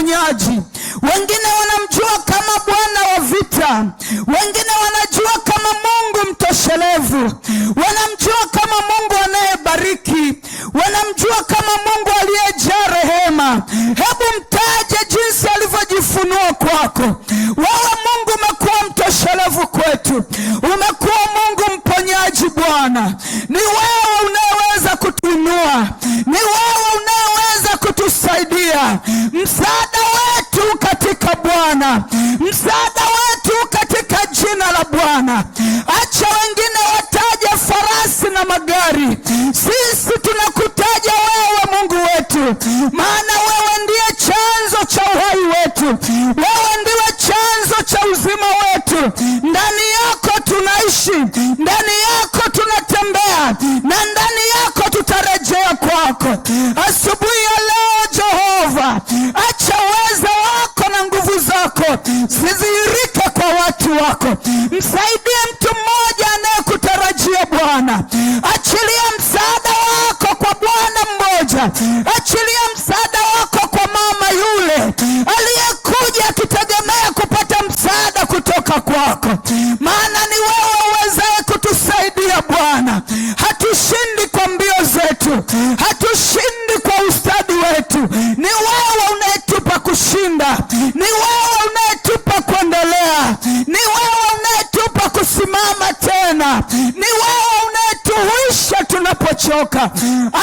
mponyaji, wengine wanamjua kama Bwana wa vita, wengine wanajua kama Mungu mtoshelevu, wanamjua kama Mungu anayebariki, wanamjua kama Mungu aliyejaa rehema. Hebu mtaje jinsi alivyojifunua kwako. Wewe Mungu umekuwa mtoshelevu kwetu, umekuwa Mungu mponyaji Bwana. Ni wewe unayeweza kutuinua, ni wewe unayeweza kutusaidia. Msaada wetu katika Bwana, msaada wetu katika jina la Bwana. Acha wengine wataje farasi na magari, sisi tunakutaja wewe Mungu wetu, maana wewe ndiye chanzo cha uhai wetu, wewe ndiwe chanzo cha uzima wetu. Ndani yako tunaishi, ndani yako tunatembea, na ndani yako tutarejea kwako. Asubuhi ya leo Jehova, acha uweza wako na nguvu zako zidhihirike kwa watu wako. Msaidie mtu mmoja anayekutarajia Bwana. Achilia msaada wako kwa Bwana mmoja, achilia msaada wako kwa mama yule aliyekuja akitegemea kupata msaada kutoka kwako, maana ni wewe uwezaye kutusaidia Bwana. Hatushindi kwa mbio zetu, hatushindi kwa ustadi wetu, ni wewe unayetupa kushinda, ni wewe unayetupa kuendelea, ni wewe unayetupa kusimama tena, ni wewe unayetuhuisha tunapochoka.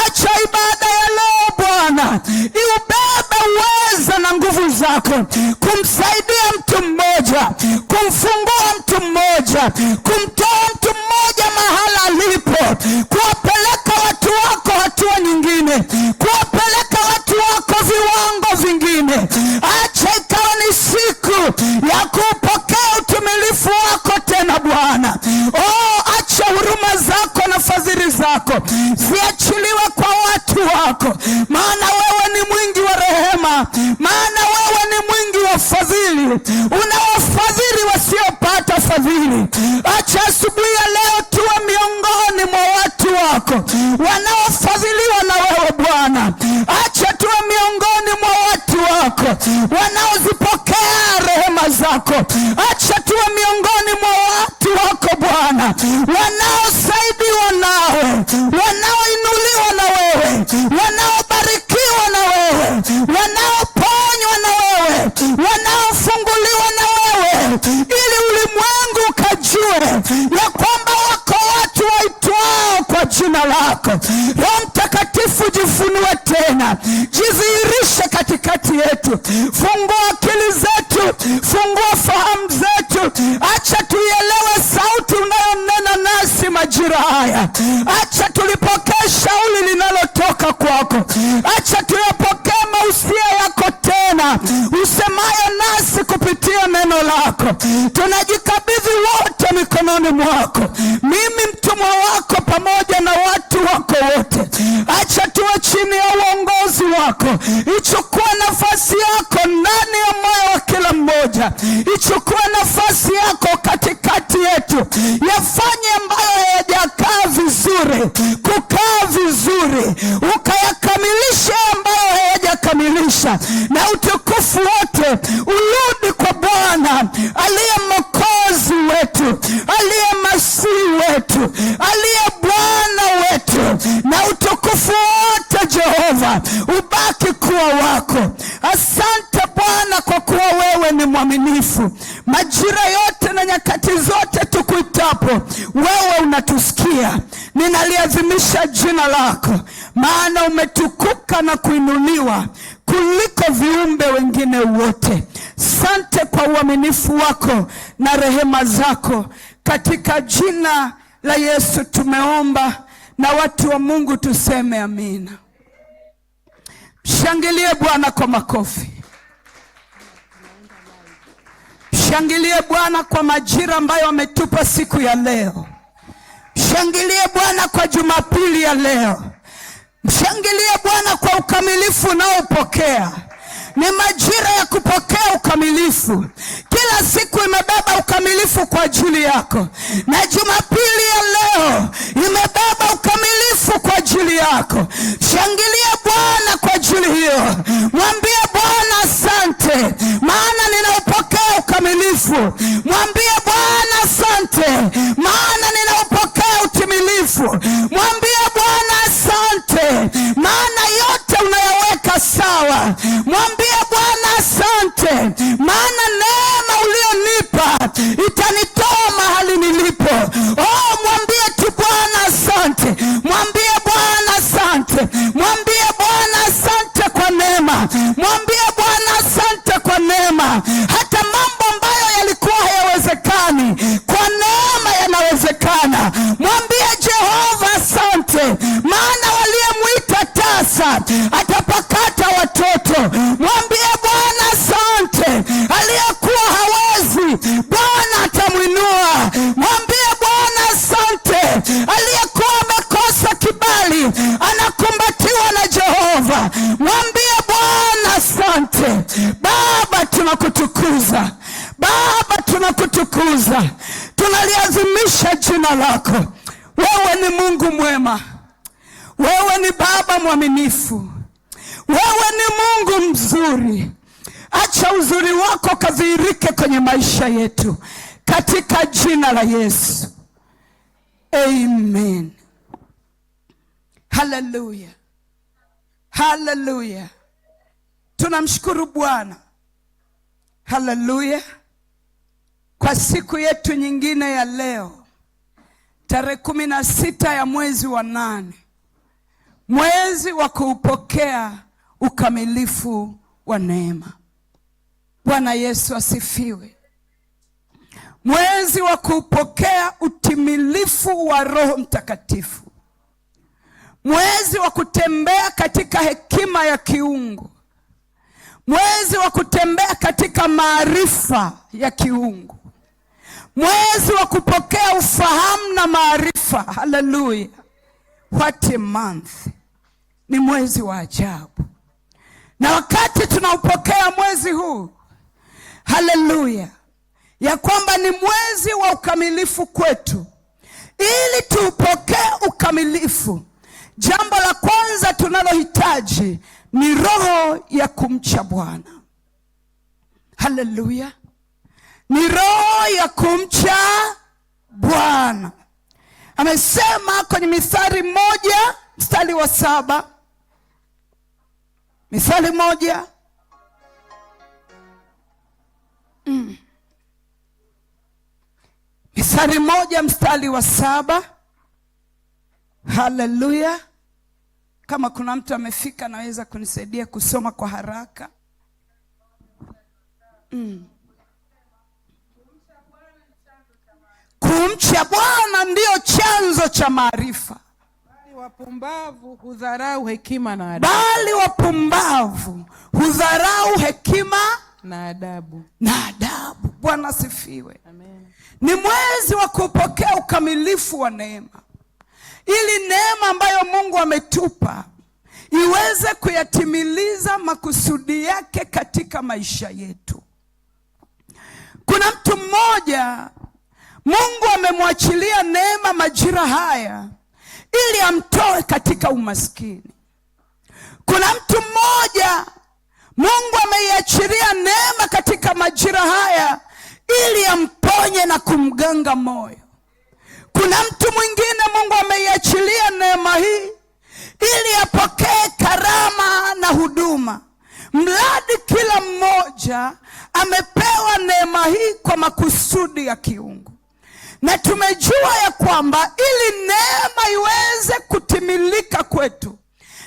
Acha ibada ya leo Bwana iubebe uweza na nguvu zako, kumsaidia mtu mmoja, kumfungua mtu mmoja, kumtoa mtu mmoja mahala alipo, kuwapeleka watu wako hatua nyingine, kuwapeleka watu wako viwango vingine. Acha ikawa ni siku ya kupokea utimilifu wako tena Bwana. Acha huruma zako na fadhili zako ziachiliwe kwa watu wako, maana wewe ni mwingi wa rehema, maana wewe ni mwingi wa fadhili, unawafadhili wasiopata fadhili. Acha asubuhi ya leo tuwe miongoni mwa watu wako wanaofadhiliwa na wewe Bwana. Acha tuwe miongoni mwa watu wako wanaozipokea rehema zako. Acha tuwe miongoni mwa watu wako Bwana wanaosaidiwa nawe, wanaoinuliwa na wewe, wanaobarikiwa na wewe, wanaoponywa na wewe, wanaofunguliwa na wewe, ili ulimwengu ukajue ya kwamba wako watu waitwao kwa jina lako. Roho Mtakatifu, jifunue tena, jidhihirishe katikati yetu. Fungua akili zetu, fungua fahamu zetu. Acha tuielewe sauti unayonena nasi majira haya. Acha tulipokee shauri linalotoka kwako. Acha tuyapokee mausia yako tena usemayo nasi kupitia neno lako. Tunajikabidhi wote mikononi mwako, mimi mtumwa wako pamoja na watu wako wote. Acha tuwe chini ya uongozi wako. Ichukue nafasi yako ndani ya moyo wa kila mmoja, ichukue nafasi yako katikati yetu. Yafanye ambayo hayajakaa vizuri kukaa vizuri, ukayakamilisha ambayo hayajakamilisha, na utukufu wote urudi kwa Bwana aliye Mwokozi wetu, aliye Masihi wetu, aliye Bwana wetu, na utukufu wote Jehova ubaki kuwa wako. Asante Bwana kwa kuwa wewe ni mwaminifu. Majira yote na nyakati zote tukuitapo, wewe unatusikia. Ninaliadhimisha jina lako, maana umetukuka na kuinuliwa kuliko viumbe wengine wote. Sante kwa uaminifu wako na rehema zako. Katika jina la Yesu tumeomba, na watu wa Mungu tuseme amina. Shangilie Bwana kwa makofi. Shangilie Bwana kwa majira ambayo ametupa siku ya leo. Shangilie Bwana kwa Jumapili ya leo. Mshangilie Bwana kwa ukamilifu unaopokea. Ni majira ya kupokea ukamilifu. Kila siku imebeba ukamilifu kwa ajili yako, na Jumapili ya leo imebeba ukamilifu kwa ajili yako. Shangilia Bwana kwa ajili hiyo. Mwambie Bwana asante. utimilifu. Mwambie Bwana asante, maana ninaupokea utimilifu. Mwambie Bwana asante, maana yote unayaweka sawa. Mwambie Bwana asante, maana neema ulionipa itanitoa mahali nilipo. Mwambie tu Bwana asante. Mwambie Bwana asante. Mwambie Bwana asante kwa neema. Mwambie Bwana asante kwa neema. Hata mambo ambayo yalikuwa hayawezekani, kwa neema yanawezekana. Mwambie Jehova asante, maana waliyemwita tasa atapakata watoto. Mwambie Bwana asante, aliyekuwa hawezi Bwana atamwinua. Mwambie Bwana asante, aliyekuwa amekosa kibali anakumbatiwa na Jehova. Mwambie Bwana asante. Baba, tunakutukuza. Baba, tunakutukuza. Tunaliazimisha jina lako. Wewe ni Mungu mwema. Wewe ni Baba mwaminifu. Wewe ni Mungu mzuri. Acha uzuri wako kadhihirike kwenye maisha yetu, katika jina la Yesu. Amen. Haleluya. Haleluya. Tunamshukuru Bwana. Haleluya. Kwa siku yetu nyingine ya leo, tarehe 16 ya mwezi wa 8, mwezi wa kuupokea ukamilifu wa neema. Bwana Yesu asifiwe. Mwezi wa kuupokea utimilifu wa Roho Mtakatifu. Mwezi wa kutembea katika hekima ya kiungu. Mwezi wa kutembea katika maarifa ya kiungu. Mwezi wa kupokea ufahamu na maarifa. Haleluya. What a month. Ni mwezi wa ajabu. Na wakati tunaupokea mwezi huu, haleluya, ya kwamba ni mwezi wa ukamilifu kwetu. Ili tuupokee ukamilifu, jambo la kwanza tunalohitaji ni roho ya kumcha Bwana. Haleluya. Ni roho ya kumcha Bwana. Amesema kwenye Mithali 1 mstari wa 7. Mithali 1. Mithali 1 mstari wa 7. Haleluya. Kama kuna mtu amefika naweza kunisaidia kusoma kwa haraka. Kumcha Bwana ndio chanzo cha maarifa. Bali wapumbavu hudharau hekima na adabu. Bali wapumbavu hudharau hekima na adabu. Bwana sifiwe. Amen. Ni mwezi wa kupokea ukamilifu wa neema, ili neema ambayo Mungu ametupa iweze kuyatimiliza makusudi yake katika maisha yetu. Kuna mtu mmoja Mungu amemwachilia neema majira haya ili amtoe katika umaskini. Kuna mtu mmoja Mungu ameiachilia neema katika majira haya ili amponye na kumganga moyo. Kuna mtu mwingine Mungu ameiachilia neema hii ili apokee karama na huduma. Mradi kila mmoja amepewa neema hii kwa makusudi ya kiungu. Na tumejua ya kwamba ili neema iweze kutimilika kwetu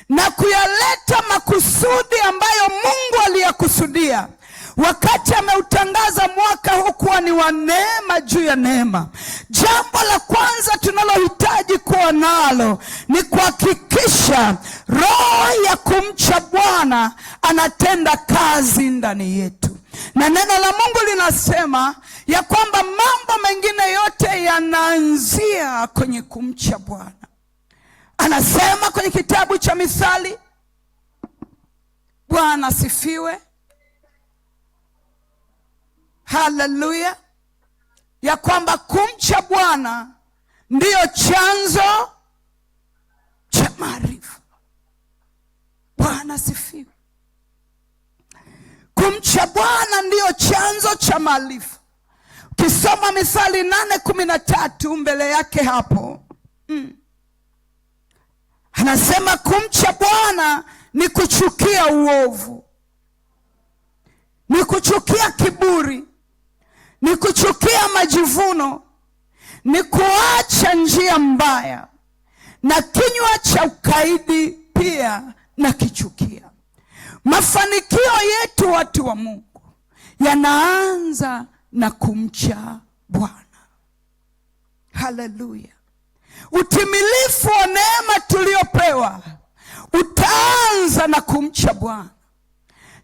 na kuyaleta makusudi ambayo Mungu aliyakusudia wakati ameutangaza mwaka huu kuwa ni wa neema juu ya neema, jambo la kwanza tunalohitaji kuwa nalo ni kuhakikisha roho ya kumcha Bwana anatenda kazi ndani yetu. Na neno la Mungu linasema ya kwamba mambo mengine yote yanaanzia kwenye kumcha Bwana. Anasema kwenye kitabu cha Mithali, Bwana asifiwe, haleluya, ya kwamba kumcha Bwana ndiyo chanzo cha maarifa. Bwana asifiwe. Kumcha Bwana ndiyo ndio chanzo cha maarifa. Ukisoma Mithali 8:13 mbele yake hapo, anasema kumcha Bwana ni kuchukia uovu, ni kuchukia kiburi, ni kuchukia majivuno, ni kuacha njia mbaya, na kinywa cha ukaidi pia na kichukia. Mafanikio yetu watu wa Mungu yanaanza na kumcha Bwana. Haleluya. Utimilifu wa neema tuliopewa utaanza na kumcha Bwana.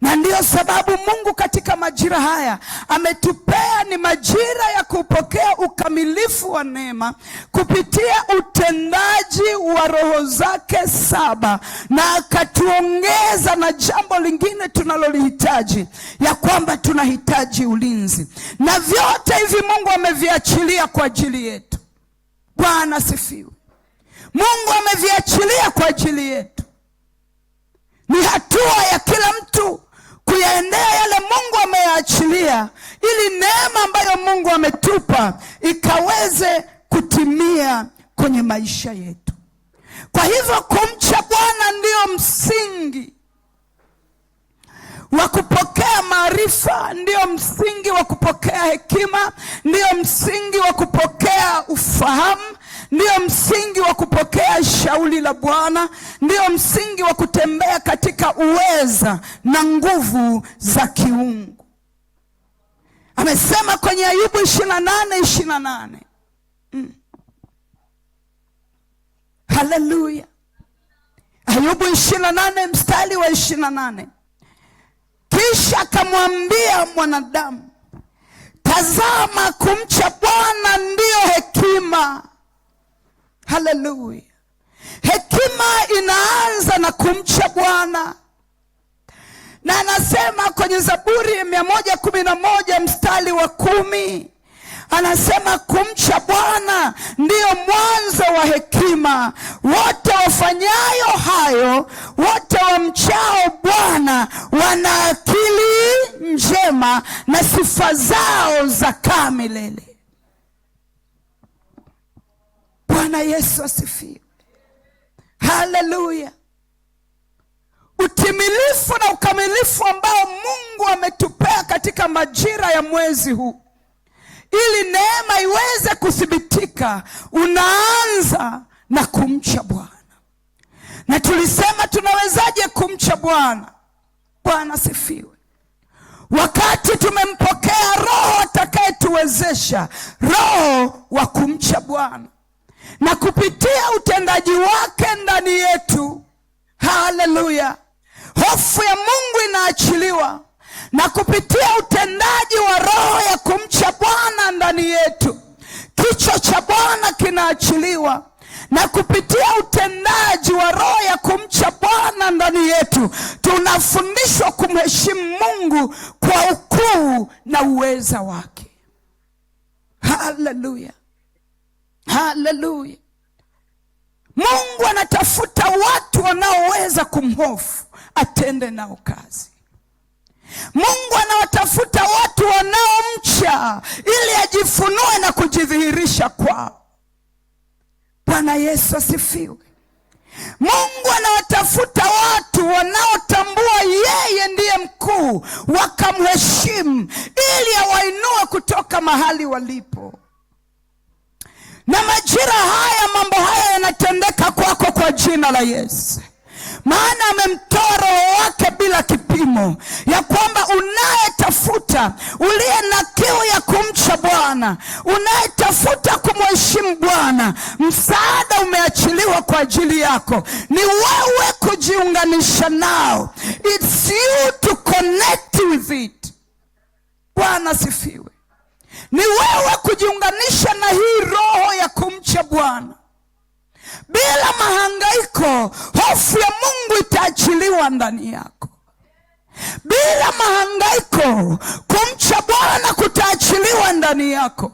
Na ndiyo sababu Mungu katika majira haya ametupea ni majira ya kupokea ukamilifu wa neema kupitia utendaji wa roho zake 7, na akatuongeza na jambo lingine tunalolihitaji, ya kwamba tunahitaji ulinzi. Na vyote hivi Mungu ameviachilia kwa ajili yetu. Bwana sifiwe. Mungu ameviachilia kwa ajili yetu. Ni hatua ya kila mtu kuyaendea yale Mungu ameyaachilia, ili neema ambayo Mungu ametupa ikaweze kutimia kwenye maisha yetu. Kwa hivyo kumcha Bwana ndio msingi wa kupokea maarifa, ndio msingi wa kupokea hekima, ndio msingi wa kupokea ufahamu, ndio msingi wa kupokea shauri la Bwana, ndio msingi wa kutembea katika uweza na nguvu za kiungu. Amesema kwenye Ayubu 28:28. Haleluya. Ayubu 28 mstari wa 28. Kisha akamwambia mwanadamu, tazama, kumcha Bwana ndiyo hekima. Haleluya. Hekima inaanza na kumcha Bwana. Na anasema kwenye Zaburi 111 mstari wa 10, anasema kumcha Bwana ndiyo mwanzo wa hekima. Wote wafanyayo hayo, wote wamchao Bwana, wana akili njema na sifa zao zakaa milele. Bwana Yesu asifiwe. Haleluya. Utimilifu na ukamilifu ambao Mungu ametupea katika majira ya mwezi huu, ili neema iweze kuthibitika, unaanza na kumcha Bwana. Na tulisema tunawezaje kumcha Bwana? Bwana sifiwe. Wakati tumempokea Roho atakayetuwezesha, Roho wa kumcha Bwana, na kupitia utendaji wake ndani yetu, haleluya, hofu ya Mungu inaachiliwa. Na kupitia utendaji wa Roho ya kumcha Bwana ndani yetu, kicho cha Bwana kinaachiliwa. Na kupitia utendaji wa Roho ya kumcha Bwana ndani yetu, tunafundishwa kumheshimu Mungu kwa ukuu na uweza wake. Haleluya. Haleluya. Mungu anatafuta watu wanaoweza kumhofu, atende nao kazi. Mungu anawatafuta watu wanaomcha ili ajifunue na kujidhihirisha kwao. Bwana Yesu asifiwe. Mungu anawatafuta watu wanaotambua yeye ndiye mkuu, wakamheshimu ili awainue kutoka mahali walipo. Na majira haya mambo haya yanatendeka kwako kwa jina la Yesu. Maana amemtoa Roho wake bila kipimo, ya kwamba unayetafuta, uliye na kiu ya kumcha Bwana, unayetafuta kumheshimu Bwana, msaada umeachiliwa kwa ajili yako. Ni wewe kujiunganisha nao. It's you to connect with it. Bwana sifiwe. Ni wewe kujiunganisha na hii roho ya kumcha Bwana. Bila mahangaiko, hofu ya Mungu itaachiliwa ndani yako. Bila mahangaiko, kumcha Bwana kutaachiliwa ndani yako.